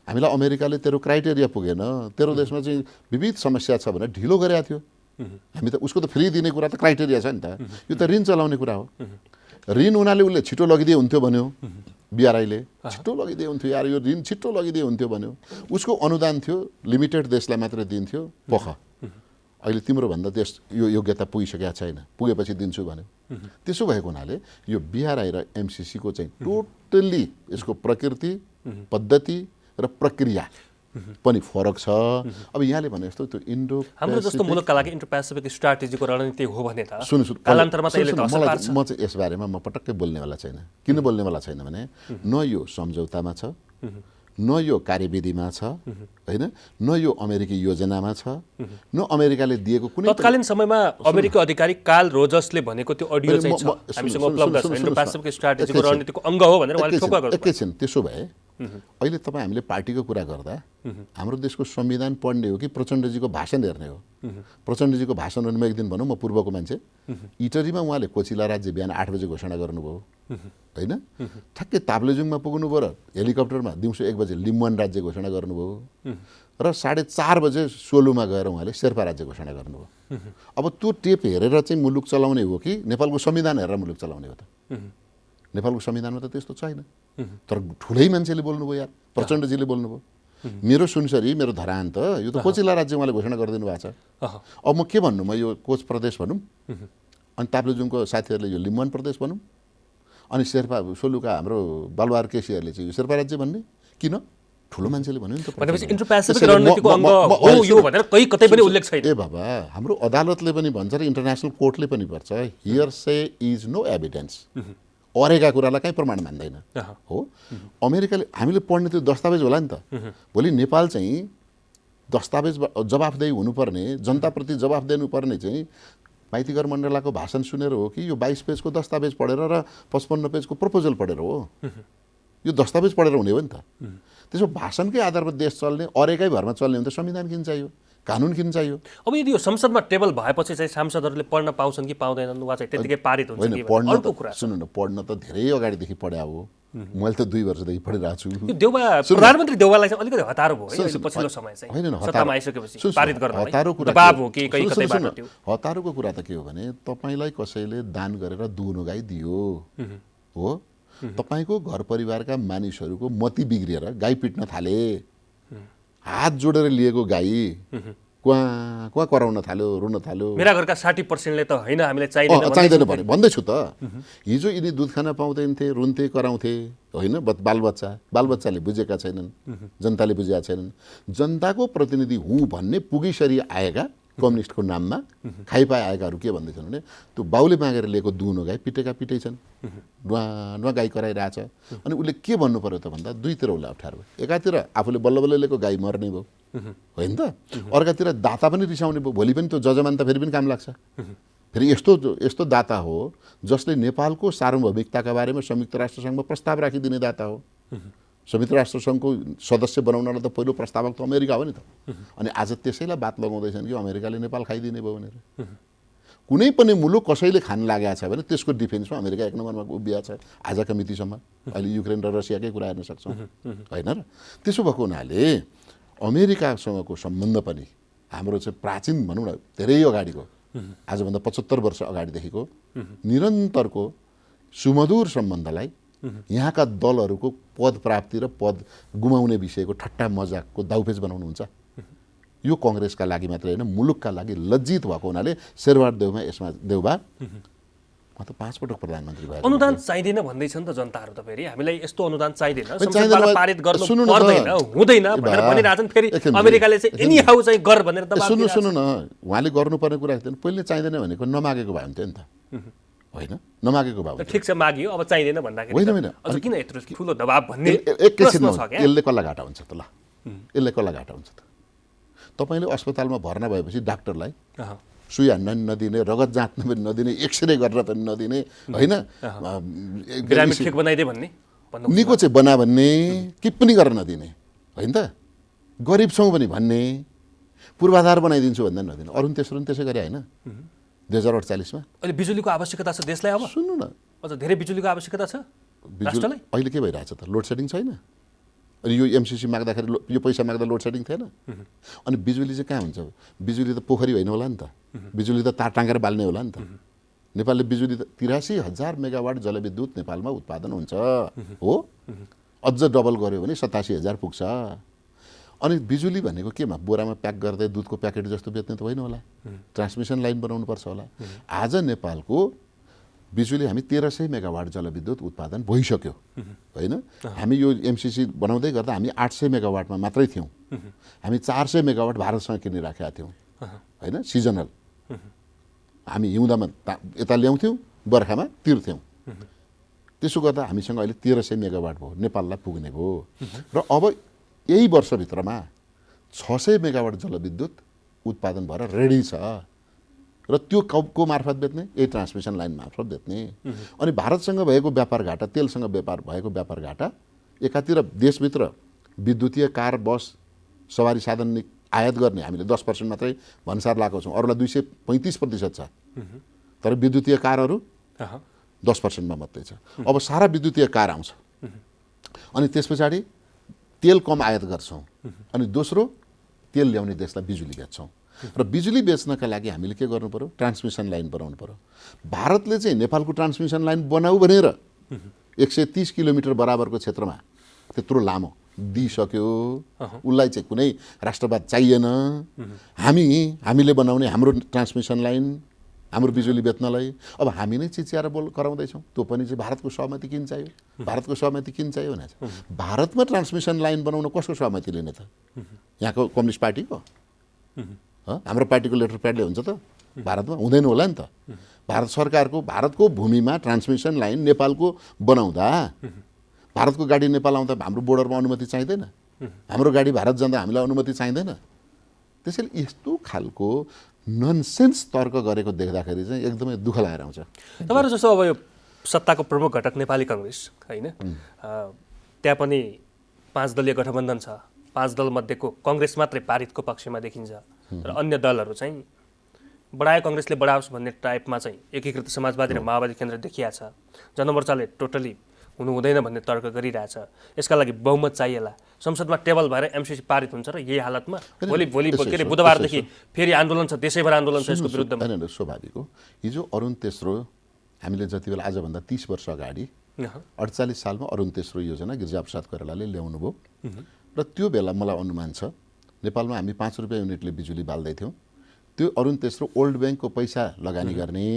Speaker 2: हामीलाई अमेरिकाले तेरो क्राइटेरिया पुगेन, तेरो देशमा चाहिँ विविध समस्या छ भनेर ढिलो गरेका थियो। हामी त उसको त फ्री दिने कुरा त क्राइटेरिया छ नि त, यो त ऋण चलाउने कुरा हो। ऋण उनीहरूले उसले छिटो लगिदिए हुन्थ्यो भन्यो, BRIले छिटो लगिदिए हुन्थ्यो यार, यो ऋण छिटो लगिदिए हुन्थ्यो भन्यो। उसको अनुदान थियो, लिमिटेड देशलाई मात्रै दिन्थ्यो। पख अहिले तिम्रो भन्दा देश यो योग्यता पुगिसकेका छैन, पुगेपछि दिन्छु भन्यो। त्यसो भएको हुनाले यो BRI र एमसीसीको चाहिँ टोटल्ली यसको प्रकृति, पद्धति र प्रक्रिया पनि फरक छ। अब यहाँले भने जस्तो त्यो इन्डो
Speaker 1: हाम्रो जस्तो मुलुकका लागि इन्डो पेसिफिक स्ट्राटेजीको रणनीति हो भने त
Speaker 2: सुन्नु
Speaker 1: कालान्तरमा त यसले असर पार्छ।
Speaker 2: म चाहिँ यसबारेमा म पटक्कै बोल्नेवाला छैन। किन बोल्नेवाला छैन भने न यो सम्झौतामा छ, न यो कार्यविधिमा छ होइन, न यो अमेरिकी योजनामा छ, न अमेरिकाले दिएको कुनै
Speaker 1: तत्कालीन समयमा अमेरिकी अधिकारी कार्ल रोजर्सले भनेको त्यो अडियो चाहिँ छ, हामीसँग उपलब्ध छ, इन्डो पेसिफिक स्ट्राटेजीको रणनीतिको अङ्ग हो भनेर उहाँले ठोक्का गर्नु।
Speaker 2: एकैछिन, त्यसो भए अहिले तपाईँ हामीले पार्टीको कुरा गर्दा हाम्रो देशको संविधान पढ्ने हो कि प्रचण्डजीको भाषण हेर्ने हो? प्रचण्डजीको भाषण भने म एक दिन भनौँ, म पूर्वको मान्छे, इटरीमा उहाँले कोचिला राज्य बिहान 8 बजे घोषणा गर्नुभयो होइन, ठ्याक्कै ताप्लेजुङमा पुग्नुभयो र हेलिकप्टरमा दिउँसो 1 बजे लिम्बुवान राज्य घोषणा गर्नुभयो र 4:30 बजे सोलुमा गएर उहाँले शेर्पा राज्य घोषणा गर्नुभयो। अब त्यो टेप हेरेर चाहिँ मुलुक चलाउने हो कि नेपालको संविधान हेरेर मुलुक चलाउने हो त? नेपालको संविधानमा त त्यस्तो छैन। तर ठुलै मान्छेले बोल्नुभयो यार, प्रचण्डजीले बोल्नुभयो। मेरो सुनसरी, मेरो धरान त यो त कोचिला राज्य उहाँले घोषणा गरिदिनु भएको छ। अब म के भन्नु, म यो कोच प्रदेश भनौँ, अनि ताप्लेजुङको साथीहरूले यो लिम्बुवान प्रदेश भनौँ, अनि शेर्पा सोलुका हाम्रो बालुवार केसीहरूले चाहिँ यो शेर्पा राज्य भन्ने किन? ठुलो मान्छेले भन्यो नि त।
Speaker 1: भनेपछि इन्डो पेसिफिक रणनीतिको अङ्ग हो यो भनेर कतै पनि उल्लेख छैन।
Speaker 2: ए बाबा, हाम्रो अदालतले पनि भन्छ र इन्टरनेसनल कोर्टले पनि भन्छ, hearsay is no evidence. अरेका कुरालाई कहीँ प्रमाण मान्दैन हो। अमेरिकाले हामीले पढ्ने त्यो दस्तावेज होला नि त। भोलि नेपाल चाहिँ दस्तावेज जवाफदेही हुनुपर्ने, जनताप्रति जवाफ दिनुपर्ने चाहिँ माइतीगर मण्डलाको भाषण सुनेर हो कि यो 22 पेजको दस्तावेज पढेर र 55 पेजको प्रपोजल पढेर हो? यो दस्तावेज पढेर हुने हो नि त। त्यसो भाषणकै आधारमा देश चल्ने, अरेकै भरमा चल्ने हो भने त संविधान किन चाहियो, कानुन किन चाहियो?
Speaker 1: अब यदि यो संसदमा टेबल भएपछि चाहिँ सांसदहरूले पढ्न पाउँछन् कि पाउँदैनन्, वा चाहिँ त्यतिकै पारित हुन्छ कि?
Speaker 2: पढ्न
Speaker 1: अर्को कुरा
Speaker 2: सुन्नु न, पढ्न त धेरै अगाडिदेखि पढ्या हो। मैले त 2 वर्षदेखि पढिरहेको छु।
Speaker 1: यो देउबा प्रधानमन्त्री देउबालाई चाहिँ अलिकति हतारो भयो है अहिले पछिल्लो समय चाहिँ, सत्तामा आइसकेपछि पारित गर्न दबाब हो कि कहीँ कतैबाट त्यो?
Speaker 2: हतारोको कुरा त के हो भने, तपाईँलाई कसैले दान गरेर दुहुनो गाई दियो हो, तपाईँको घर परिवारका मानिसहरूको मती बिग्रिएर गाई पिट्न थाले, हात जोडेर लिएको गाई क्वाँ क्वाँ कराउन थाल्यो, रुन थाल्यो।
Speaker 1: मेरा घरका 60%ले त होइन हामीलाई चाहिँदैन
Speaker 2: भने भन्दैछु त। हिजो यिनी दुध खान पाउँदैनथे, रुन्थे, कराउँथे होइन, बालबच्चाले बुझेका छैनन्, जनताले बुझेका छैनन्। जनताको प्रतिनिधि हुँ भन्ने पुगिसरी आएका कम्युनिस्टको नाममा खाइपाए आएकाहरू के भन्दैछन् भने, त्यो बाउले मागेर लिएको दुहुनो गाई पिटेका पिटै छन्, नुवा गाई कराइरहेछ। अनि उसले के भन्नु पर्यो त भन्दा, दुईतिर उसले अप्ठ्यारो भयो। एकातिर आफूले बल्ल बल्ल लिएको गाई मर्ने भयो होइन त, अर्कातिर दाता पनि रिसाउने भयो। भोलि पनि त्यो जजमान त फेरि पनि काम लाग्छ। फेरि यस्तो दाता हो जसले नेपालको सार्वभौमिकताका बारेमा संयुक्त राष्ट्रसङ्घमा प्रस्ताव राखिदिने दाता हो। संयुक्त राष्ट्रसङ्घको सदस्य बनाउनलाई त पहिलो प्रस्तावक त अमेरिका हो नि त। अनि आज त्यसैलाई बात लगाउँदैछन् कि अमेरिकाले नेपाल खाइदिने भयो भनेर। कुनै पनि मुलुक कसैले खान लागेको छ भने त्यसको डिफेन्समा अमेरिका 1 नम्बरमा उभिएको छ आजका मितिसम्म। अहिले युक्रेन र रसियाकै कुरा हेर्न सक्छौँ होइन र? त्यसो भएको हुनाले अमेरिकासँगको सम्बन्ध पनि हाम्रो चाहिँ प्राचीन भनौँ न, धेरै अगाडिको, आजभन्दा 75 वर्ष अगाडिदेखिको निरन्तरको सुमधुर सम्बन्धलाई यहाँका दलहरूको पद प्राप्ति र पद गुमाउने विषयको ठट्टा मजाकको दाउपेच बनाउनुहुन्छ। यो कङ्ग्रेसका लागि मात्रै होइन, मुलुकका लागि लज्जित भएको हुनाले शेरबहादुर देउबा म त 5 पटक प्रधानमन्त्री भए।
Speaker 1: अनुदान चाहिँदैन भन्दैछन् त जनताहरू त। फेरि हामीलाई यस्तो अनुदान चाहिँदैन, संसदबाट पारित गर्नु पर्दैन, हुँदैन भनेर भनिरहेछन्। फेरि अमेरिकाले चाहिँ एनी हाउ चाहिँ गर भनेर दबाब दिइरहेछ।
Speaker 2: सुन्नु न, उहाँले गर्नुपर्ने कुरा के थियो? पहिले चाहिँदैन भनेको नमागेको भए हुन्थ्यो नि त होइन? नमागेको भए
Speaker 1: ठिक छ, मागियो, अब चाहिँदैन भन्दाखेरि
Speaker 2: होइन,
Speaker 1: अझ किन यत्रो ठुलो दबाब भन्ने
Speaker 2: एकैछिन
Speaker 1: प्रश्न छ क्या?
Speaker 2: यसले कसलाई घाटा हुन्छ त? ल, यसले कसलाई घाटा हुन्छ त? तपाईँले अस्पतालमा भर्ना भएपछि डाक्टरलाई सुई हान्न नदिने, रगत जाँच्न पनि नदिने, एक्सरे गरेर पनि नदिने होइन,
Speaker 1: बिरामी ठिक बनाइदिए भन्ने,
Speaker 2: निको चाहिँ बना भन्ने, के पनि गरेर नदिने होइन त? गरिब छौँ पनि भन्ने, पूर्वाधार बनाइदिन्छु भन्दा नदिने। अरू तेस्रो त्यसै गरे होइन 2048मा?
Speaker 1: अहिले बिजुलीको आवश्यकता छ देशलाई। अब
Speaker 2: सुन्नु न,
Speaker 1: अझ धेरै बिजुलीको आवश्यकता छ राष्ट्रलाई।
Speaker 2: अहिले के भइरहेछ त? लोड सेडिङ छैन। अनि यो एमसिसी माग्दाखेरि यो पैसा माग्दा लोड सेडिङ थिएन। अनि बिजुली चाहिँ कहाँ हुन्छ? बिजुली त पोखरी होइन होला नि त, बिजुली त तार टाँगेर बाल्ने होला नि त। नेपालले बिजुली त 83,000 मेगावाट जलविद्युत नेपालमा उत्पादन हुन्छ हो, अझ डबल गऱ्यो भने 87,000 पुग्छ। अनि बिजुली भनेको केमा? बोरामा प्याक गर्दै दुधको प्याकेट जस्तो बेच्ने त होइन होला, ट्रान्समिसन लाइन बनाउनुपर्छ होला। आज नेपालको बिजुली हामी 1300 मेगावाट जलविद्युत उत्पादन भइसक्यो होइन? हामी यो एमसिसी बनाउँदै गर्दा हामी 800 मेगावाटमा मात्रै थियौँ। हामी 400 मेगावाट भारतसँग किनिराखेका थियौँ होइन, सिजनल। हामी हिउँदामा यता ल्याउँथ्यौँ, बर्खामा तिर्थ्यौँ। त्यसो गर्दा हामीसँग अहिले 1300 मेगावाट भयो, नेपाललाई पुग्ने भयो। र अब यही वर्षभित्रमा 600 मेगावाट जलविद्युत उत्पादन भएर रेडी छ र त्यो को मार्फत बेच्ने? यही ट्रान्समिसन लाइन मार्फत बेच्ने। अनि भारतसँग भएको व्यापार घाटा, तेलसँग भएको व्यापार घाटा, एकातिर देशभित्र विद्युतीय कार, बस, सवारी साधन आयात गर्ने हामीले 10% मात्रै भन्सार लगाएको छौँ, अरूलाई 235% छ। तर विद्युतीय कारहरू 10%मा मात्रै छ। अब सारा विद्युतीय कार आउँछ अनि त्यस पछाडि तेल कम आयात गर्छौँ अनि दोस्रो तेल ल्याउने देशलाई बिजुली बेच्छौँ र बिजुली बेच्नका लागि हामीले के गर्नु पर्यो? ट्रान्समिसन लाइन बनाउनु पर्यो। भारतले चाहिँ नेपालको ट्रान्समिसन लाइन बनाऊ भनेर 130 किलोमिटर बराबरको क्षेत्रमा त्यत्रो लामो दिइसक्यो। उसलाई चाहिँ कुनै राष्ट्रवाद चाहिएन। हामीले बनाउने हाम्रो ट्रान्समिसन लाइन, हाम्रो बिजुली बेच्नलाई अब हामी नै चिच्याएर कराउँदैछौँ। त्यो पनि चाहिँ भारतको सहमति किन चाहियो? भारतको सहमति किन चाहियो भने भारतमा ट्रान्समिसन लाइन बनाउन कसको सहमति लिने त? यहाँको कम्युनिस्ट पार्टीको? हाम्रो पार्टीको लेटर प्याडले हुन्छ त? भारतमा हुँदैन होला नि त। भारत सरकारको, भारतको भूमिमा ट्रान्समिसन लाइन नेपालको बनाउँदा भारतको गाडी नेपाल आउँदा हाम्रो बोर्डरमा अनुमति चाहिँदैन? हाम्रो गाडी भारत जाँदा हामीलाई अनुमति चाहिँदैन? त्यसैले यस्तो खालको ननसेन्स तर्क गरेको देख्दाखेरि चाहिँ एकदमै दुःख लागेर आउँछ।
Speaker 1: तपाईँहरू जस्तो अब यो सत्ताको प्रमुख घटक नेपाली काङ्ग्रेस होइन, त्यहाँ पनि 5 दलीय गठबन्धन छ। 5 दलमध्येको काङ्ग्रेस मात्रै पारितको पक्षमा देखिन्छ र अन्य दलहरू चाहिँ बढायो काङ्ग्रेसले बढाओस् भन्ने टाइपमा चाहिँ एकीकृत समाजवादी र माओवादी केन्द्र देखिया छ। जनमोर्चाले टोटली हुनु हुँदैन भन्ने तर्क गरिरहेछ। यसका लागि बहुमत चाहिएला, संसदमा टेबल भएर एमसिसी पारित हुन्छ र यही हालतमा भोलि के अरे बुधबारदेखि फेरि आन्दोलन छ, देशैभर आन्दोलन छ यसको विरुद्धमा।
Speaker 2: स्वाभाविक हो। हिजो अरुण तेस्रो हामीले जति बेला आजभन्दा 30 वर्ष अगाडि 48 सालमा अरुण तेस्रो योजना गिरिजाप्रसाद कोइरालाले ल्याउनु भयो र त्यो बेला मलाई अनुमान छ नेपालमा हामी 5 रुपियाँ युनिटले बिजुली बाल्दै थियौँ। त्यो अरुण तेस्रो ओल्ड ब्याङ्कको पैसा लगानी गर्ने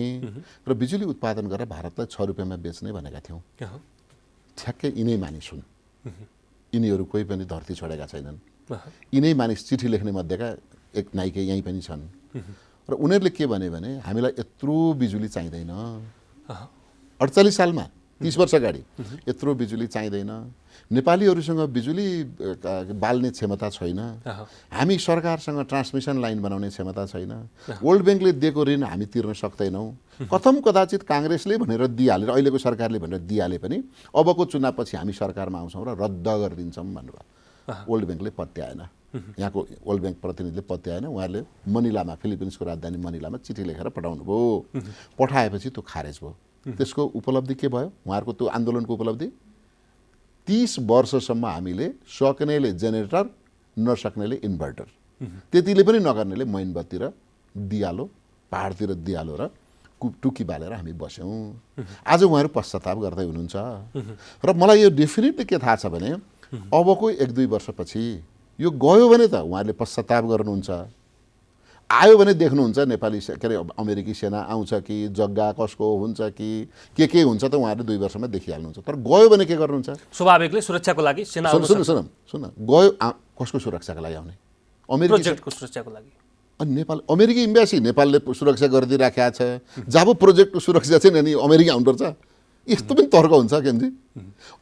Speaker 2: र बिजुली उत्पादन गरेर भारतलाई 6 रुपियाँमा बेच्ने भनेका थियौँ। ठ्याक्कै यिनै मानिस हुन्। यिनीहरू कोही पनि धरती छोडेका छैनन्। यिनै मानिस चिठी लेख्ने मध्येका एक नाइके यहीँ पनि छन् र उनीहरूले के भने हामीलाई यत्रो बिजुली चाहिँदैन। 48 सालमा 30 वर्ष अगाडि यत्रो बिजुली चाहिँदैन। नेपालीहरूसँग बिजुली बाल्ने क्षमता छैन। हामी सरकारसँग ट्रान्समिसन लाइन बनाउने क्षमता छैन। वर्ल्ड ब्याङ्कले दिएको ऋण हामी तिर्न सक्दैनौँ। कथम कदाचित काङ्ग्रेसले भनेर दिइहालेर, अहिलेको सरकारले भनेर दिइहाले पनि अबको चुनावपछि हामी सरकारमा आउँछौँ र रद्द गरिदिन्छौँ भन्नुभयो। वर्ल्ड ब्याङ्कले पत्याएन। यहाँको वर्ल्ड ब्याङ्क प्रतिनिधिले पत्याएन। उहाँहरूले मनिलामा, फिलिपिन्सको राजधानी मनिलामा चिठी लेखेर पठाउनु भयो। पठाएपछि त्यो खारेज भयो। त्यसको उपलब्धि के भयो? उहाँहरूको त्यो आन्दोलनको उपलब्धि 30 वर्षसम्म हामीले सक्नेले जेनेरेटर, नसक्नेले इन्भर्टर, त्यतिले पनि नगर्नेले मैनबत्ती र दियालो, पहाडतिर दियालो र टुकी बालेर हामी बस्यौँ। आज उहाँहरू पश्चाताप गर्दै हुनुहुन्छ र मलाई यो डेफिनेटली के थाहा छ भने अबको 1-2 वर्षपछि यो गयो भने त उहाँहरूले पश्चाताप गर्नुहुन्छ। आयो भने देख्नुहुन्छ नेपाली के अरे अमेरिकी सेना आउँछ कि जग्गा कसको हुन्छ कि के हुन्छ त उहाँहरूले 2 वर्षमा देखिहाल्नुहुन्छ। तर गयो भने के गर्नुहुन्छ? स्वाभाविकले
Speaker 1: सुरक्षाको लागि सेना
Speaker 2: सुन गयो कसको सुरक्षाको लागि आउने?
Speaker 1: अमेरिकी प्रोजेक्टको सुरक्षाको लागि।
Speaker 2: अनि नेपाल अमेरिकी एम्बेसी नेपालले सुरक्षा गरिदिइराखेको छ। जब प्रोजेक्टको सुरक्षा चाहिँ अनि अमेरिकी आउनुपर्छ? यस्तो पनि तर्क हुन्छ केन्द्री?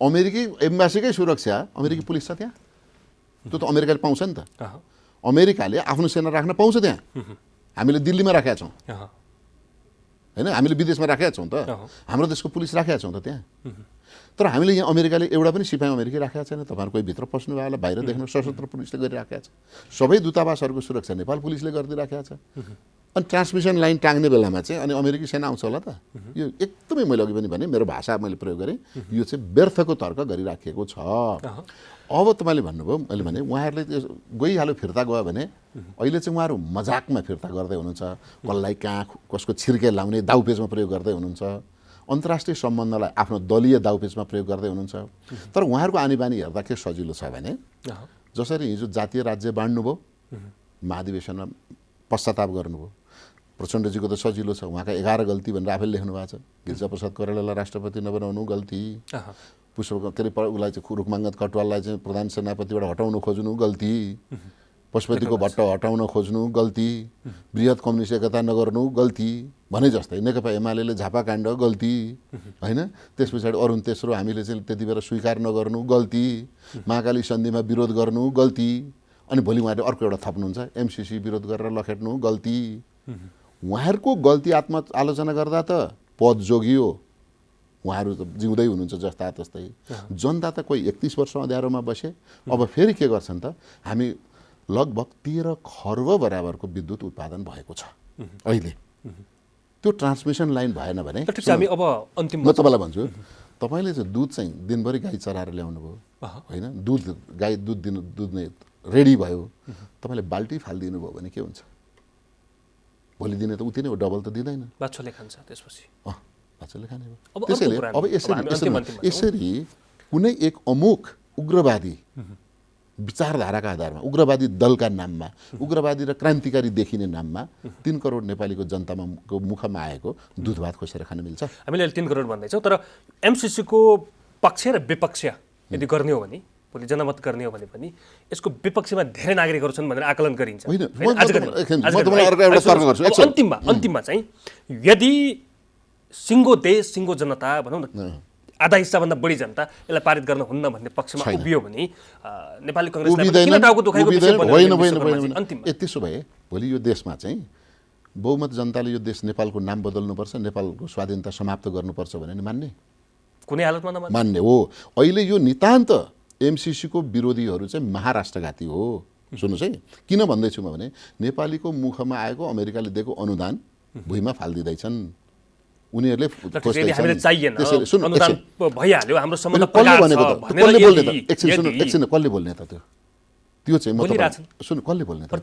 Speaker 2: अमेरिकी एम्बेसीकै सुरक्षा अमेरिकी पुलिस छ त्यहाँ? त्यो त अमेरिकाले पाउँछ नि त। अमेरिकाले आफ्नो सेना राख्न पाउँछ त्यहाँ। हामीले दिल्लीमा राखेका छौँ होइन, हामीले विदेशमा राखेका छौँ त। हाम्रो देशको पुलिस राखेका छौँ त त्यहाँ। तर हामीले यहाँ अमेरिकाले एउटा पनि सिपाही अमेरिकी राखेका छैन। तपाईँहरू कोही भित्र पस्नु भयो होला, बाहिर देख्नु सशस्त्र पुलिसले गरिराखेका छ। सबै दूतावासहरूको सुरक्षा नेपाल पुलिसले गरिदिइराखेका छ। अनि ट्रान्समिसन लाइन टाङ्ने बेलामा चाहिँ अनि अमेरिकी सेना आउँछ होला त? यो एकदमै मैले अघि पनि भने, मेरो भाषा मैले प्रयोग गरेँ, यो चाहिँ व्यर्थको तर्क गरिराखेको छ। अब तपाईँले भन्नुभयो, मैले भने उहाँहरूले गइहाल्यो, फिर्ता गयो भने अहिले चाहिँ उहाँहरू मजाकमा फिर्ता गर्दै हुनुहुन्छ। कसलाई कहाँ कसको छिर्के लाउने दाउपेचमा प्रयोग गर्दै हुनुहुन्छ। अन्तर्राष्ट्रिय सम्बन्धलाई आफ्नो दलीय दाउपेचमा प्रयोग गर्दै हुनुहुन्छ। तर उहाँहरूको आनी बानी हेर्दा के सजिलो छ भने जसरी हिजो जातीय राज्य बाँड्नुभयो, महाधिवेशनमा पश्चाताप गर्नुभयो। प्रचण्डजीको त सजिलो छ, उहाँका 11 गल्ती भनेर आफैले लेख्नु भएको छ। गिरिजाप्रसाद कोइरालालाई राष्ट्रपति नबनाउनु गल्ती, पुष्प के अरे उसलाई चाहिँ रुखमाङ्गत कटवाललाई चाहिँ प्रधान सेनापतिबाट हटाउनु खोज्नु गल्ती, पशुपतिको भट्ट हटाउन खोज्नु गल्ती, बृहत कम्युनिस्ट एकता नगर्नु गल्ती भने जस्तै नेकपा एमाले झापाकाण्ड गल्ती होइन। त्यस पछाडि अरुण तेस्रो हामीले चाहिँ त्यति बेला स्वीकार नगर्नु गल्ती, महाकाली सन्धिमा विरोध गर्नु गल्ती, अनि भोलि उहाँले अर्को एउटा थप्नुहुन्छ एमसिसी विरोध गरेर लखेट्नु गल्ती। उहाँहरूको गल्ती आत्मआलोचना गर्दा त पद जोगियो, उहाँहरू त जिउँदै हुनुहुन्छ जस्ता तस्तै। जनता त कोही 31 वर्ष अँध्यारोमा बसे, अब फेरि के गर्छन् त, हामी लगभग 13 खर्ब बराबरको विद्युत उत्पादन भएको छ अहिले। त्यो ट्रान्समिसन लाइन भएन भने
Speaker 1: हामी अब अन्तिम
Speaker 2: म तपाईँलाई भन्छु, तपाईँले चाहिँ दुध चाहिँ दिनभरि गाई चराएर ल्याउनु भयो होइन, गाई दुध दुध्ने रेडी भयो, तपाईँले बाल्टी फालिदिनु भयो भने के हुन्छ? भोलि दिने त उति नै हो, डबल त दिँदैन,
Speaker 1: बाछोले खान्छ त्यसपछि।
Speaker 2: बाछोले खाने भयो।
Speaker 1: अब
Speaker 2: त्यसैले अब यसरी कुनै एक अमुक उग्रवादी विचारधाराका आधारमा, उग्रवादी दलका नाममा, उग्रवादी र क्रान्तिकारी देखिने नाममा 3 करोड नेपालीको जनतामा मुखमा आएको दुध भात खोसेर खान मिल्छ?
Speaker 1: हामीले अहिले 3 करोड भन्दैछौँ, तर एमसिसीको पक्ष र विपक्ष यदि गर्ने हो भने, भोलि जनमत गर्ने हो भने पनि यसको विपक्षमा धेरै नागरिकहरू छन् भनेर आकलन गरिन्छ। अन्तिममा चाहिँ यदि सिङ्गो देश सिङ्गो जनता भनौँ न, आधा हिस्साभन्दा बढी जनता यसलाई पारित गर्न हुन्न भन्ने पक्षमा उभियो भने नेपाली कांग्रेसलाई टाउको दुखाइको विषय
Speaker 2: होइन। त्यसो भए भोलि यो देशमा चाहिँ बहुमत जनताले यो देश नेपालको नाम बदल्नुपर्छ, नेपालको स्वाधीनता समाप्त गर्नुपर्छ भने नि मान्ने?
Speaker 1: कुनै हालतमा नमान्ने
Speaker 2: मान्ने हो। अहिले यो नितान्त एमसिसीको विरोधीहरू चाहिँ महाराष्ट्रघाती हो। सुन्नुहोस् है, किन भन्दैछु म भने नेपालीको मुखमा आएको अमेरिकाले दिएको अनुदान भुइँमा फालिदिँदैछन् उनीहरूले।
Speaker 1: भइहाल्यो हाम्रो सम्बन्ध
Speaker 2: एकछिन कसले बोल्ने त? त्यो चाहिँ सुन कसले बोल्ने त?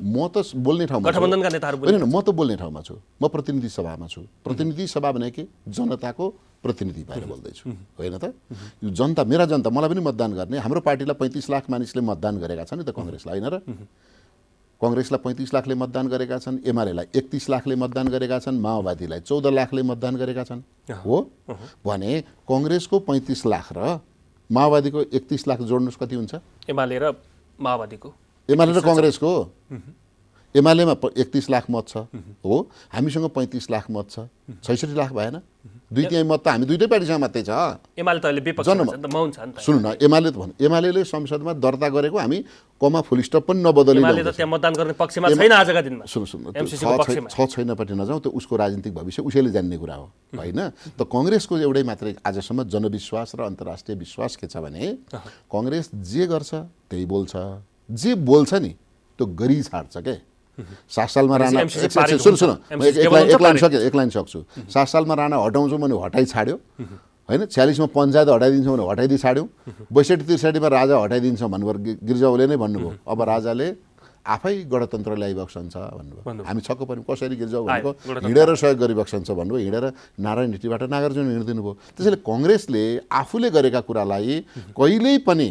Speaker 2: म त बोल्ने ठाउँमा होइन, म त बोल्ने ठाउँमा छु, म प्रतिनिधि सभामा छु। प्रतिनिधि सभा भने के? जनताको प्रतिनिधि भएर बोल्दैछु होइन त? यो जनता, मेरा जनता, मलाई पनि मतदान गर्ने, हाम्रो पार्टीलाई 35 लाख मानिसले मतदान गरेका छन् नि त, कांग्रेसलाई होइन र? कांग्रेसलाई 35 लाखले मतदान गरेका छन्, एमालेलाई 31 लाखले मतदान गरेका छन्, माओवादीलाई 14 लाखले मतदान गरेका छन् हो भने कांग्रेसको 35 लाख र माओवादीको 31 लाख जोड्नुस् कति हुन्छ?
Speaker 1: एमाले र माओवादीको,
Speaker 2: एमाले र कांग्रेसको एमालेमा 31 लाख मत छ हो, हामीसँग 35 लाख मत छ, 66 लाख भएन? दुई तिहाई मत त हामी दुईटै पार्टीसँग मात्रै छ।
Speaker 1: एमाले त अहिले विपक्षमा छ नि त, मौन छ नि त।
Speaker 2: सुन्नु न, एमाले त भन्नु, एमालेले संसदमा दर्ता गरेको हामी कमा फुल स्टप पनि नबदली,
Speaker 1: एमाले त त्यहाँ मतदान गर्ने पक्षमा छैन आजका दिनमा।
Speaker 2: सुन्नु छैनपट्टि नजाउँ, त्यो उसको राजनीतिक भविष्य उसैले जान्ने कुरा हो होइन। त कांग्रेसको एउटै मात्रै आजसम्म जनविश्वास र अन्तर्राष्ट्रिय विश्वास के छ भने कांग्रेस जे गर्छ त्यही बोल्छ, जे बोल्छ नि त्यो गरी छाड्छ के। 7 सालमा राणा, एक लाइन सक्छु, 7 सालमा राणा हटाउँछु भने हटाइ छाड्यो होइन, 46 मा पञ्चायत हटाइदिन्छ भने हटाइदिइ छाड्यो, 62-63 मा राजा हटाइदिन्छ भन्नुभयो गिरिजाउले नै भन्नुभयो। अब राजाले आफै गणतन्त्र ल्याइबक्सन्छ भन्नुभयो। हामी छक्क पर्यौँ, कसरी गिरिजाउ भनेको हिँडेर सहयोग गरिबक्सन्छ भन्नुभयो, हिँडेर नारायण हिटीबाट नागार्जुन हिँडिदिनु भयो। त्यसैले कांग्रेसले आफूले गरेका कुरालाई कहिल्यै पनि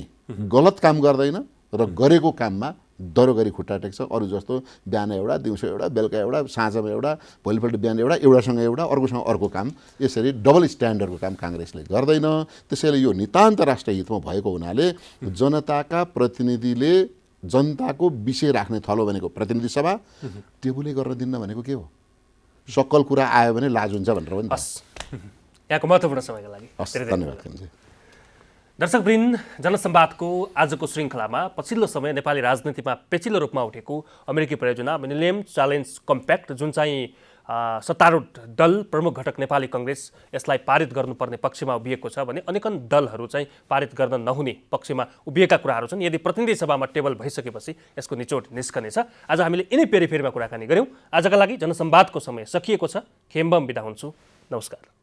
Speaker 2: गलत काम गर्दैन र गरेको काममा दरो गरी खुट्टा टेक्छ। अरू जस्तो बिहान एउटा, दिउँसो एउटा, बेलुका एउटा, साँझमा एउटा, भोलिपल्ट बिहान एउटा, एउटासँग एउटा, अर्कोसँग अर्को काम, यसरी डबल स्ट्यान्डर्डको काम कांग्रेसले गर्दैन। त्यसैले यो नितान्त राष्ट्रिय हितमा भएको हुनाले जनताका प्रतिनिधिले जनताको विषय राख्ने थलो भनेको प्रतिनिधि सभा, टेबुलै गर्न दिन्न भनेको के हो? सक्कल कुरा आयो भने लाज हुन्छ भनेर पनि।
Speaker 1: यहाँको महत्त्वपूर्ण समयका लागि
Speaker 2: धन्यवाद।
Speaker 1: दर्शकवृन्द, जनसंवादको आजको श्रृङ्खलामा पछिल्लो समय नेपाली राजनीतिमा पेचिलो रूपमा उठेको अमेरिकी परियोजना मिलेनियम च्यालेन्ज कम्प्याक्ट, जुन चाहिँ सत्तारूढ दल प्रमुख घटक नेपाली कांग्रेस यसलाई पारित गर्नुपर्ने पक्षमा उभिएको छ भने अनेकन दलहरू चाहिँ पारित गर्न नहुने पक्षमा उभिएका कुराहरू छन्। यदि प्रतिनिधि सभामा टेबल भइसकेपछि यसको निचोड निस्कनेछ। आज हामीले यिनै पेरिफेरीमा कुराकानी गऱ्यौँ। आजका लागि जनसंवादको समय सकिएको छ। खेम्बम बिदा हुन्छु। नमस्कार।